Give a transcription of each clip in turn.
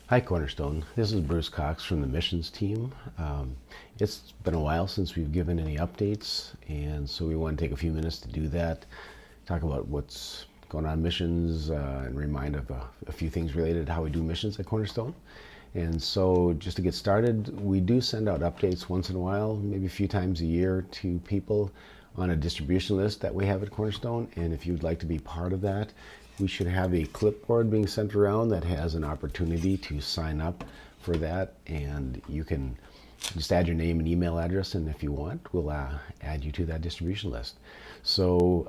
Hi Cornerstone, this is Bruce Cox from the missions team. It's been a while since we've given any updates, and so we want to take a few minutes to do that, talk about what's going on in missions, and remind of a few things related to how we do missions at Cornerstone. And so just to get started, we do send out updates once in a while, maybe a few times a year, to people on a distribution list that we have at Cornerstone. And if you'd like to be part of that, we should have a clipboard being sent around that has an opportunity to sign up for that. And you can just add your name and email address, and if you want, we'll add you to that distribution list. So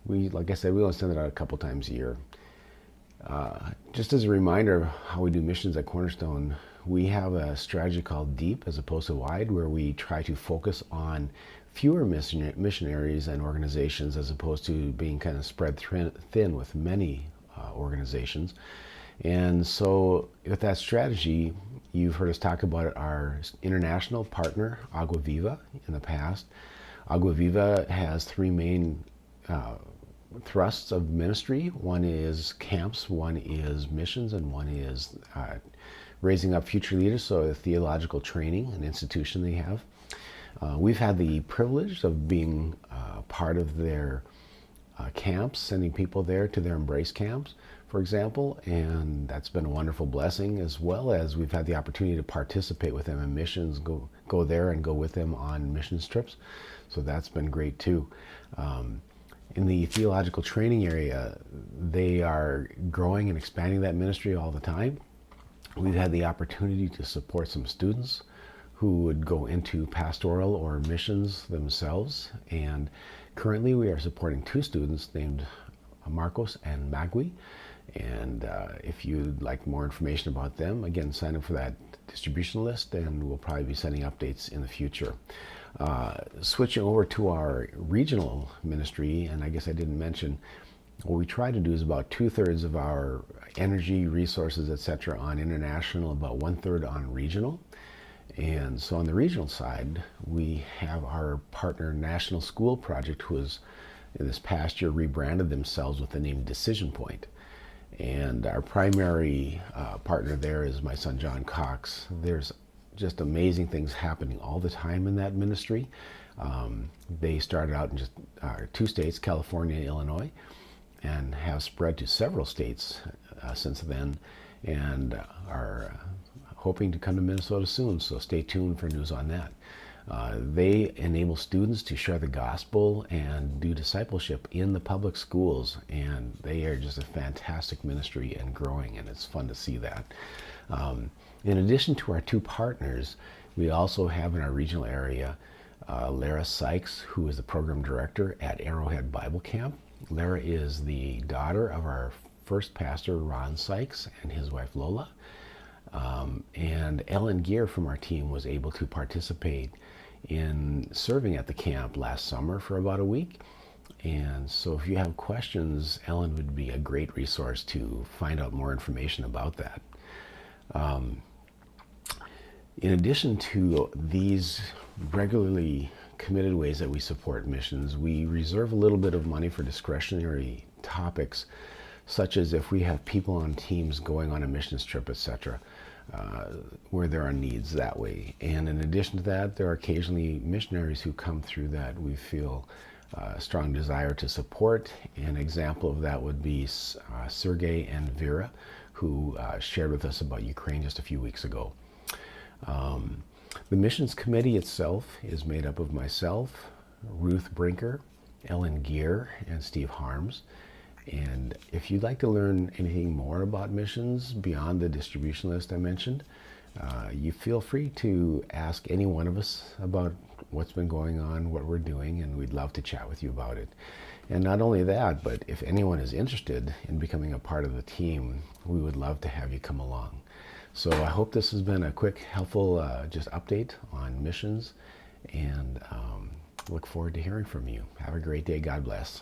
like I said, we only send it out a couple times a year. Just as a reminder of how we do missions at Cornerstone, we have a strategy called deep as opposed to wide, where we try to focus on fewer missionaries and organizations as opposed to being kind of spread thin with many organizations. And so with that strategy, you've heard us talk about our international partner, Agua Viva, in the past. Agua Viva has three main thrusts of ministry. One is camps, one is missions, and one is raising up future leaders, so a theological training, an institution they have. We've had the privilege of being part of their camps, sending people there to their Embrace camps, for example, and that's been a wonderful blessing, as well as we've had the opportunity to participate with them in missions, go there and go with them on missions trips. So that's been great too. In the theological training area, they are growing and expanding that ministry all the time. We've had the opportunity to support some students who would go into pastoral or missions themselves. And currently we are supporting two students named Marcos and Magui. And if you'd like more information about them, again, sign up for that distribution list, and we'll probably be sending updates in the future. Switching over to our regional ministry, and I guess I didn't mention, what we try to do is about 2/3 of our energy, resources, etc. on international, about 1/3 on regional. And so on the regional side, we have our partner National School Project, who has in this past year rebranded themselves with the name Decision Point. And our primary partner there is my son John Cox. There's just amazing things happening all the time in that ministry. They started out in just two states, California and Illinois, and have spread to several states since then, and are hoping to come to Minnesota soon, so stay tuned for news on that. They enable students to share the gospel and do discipleship in the public schools, and they are just a fantastic ministry and growing, and it's fun to see that. In addition to our two partners, we also have in our regional area Lara Sykes, who is the program director at Arrowhead Bible Camp. Lara is the daughter of our first pastor, Ron Sykes, and his wife Lola. And Ellen Gear from our team was able to participate in serving at the camp last summer for about a week. And so if you have questions, Ellen would be a great resource to find out more information about that. In addition to these regularly committed ways that we support missions, we reserve a little bit of money for discretionary topics, such as if we have people on teams going on a missions trip, etc., where there are needs that way. And in addition to that, there are occasionally missionaries who come through that we feel a strong desire to support. An example of that would be Sergey and Vera, who shared with us about Ukraine just a few weeks ago. The missions committee itself is made up of myself, Ruth Brinker, Ellen Gear, and Steve Harms. And if you'd like to learn anything more about missions beyond the distribution list I mentioned, you feel free to ask any one of us about what's been going on, what we're doing, and we'd love to chat with you about it. And not only that, but if anyone is interested in becoming a part of the team, we would love to have you come along. So I hope this has been a quick, helpful just update on missions, and look forward to hearing from you. Have a great day. God bless.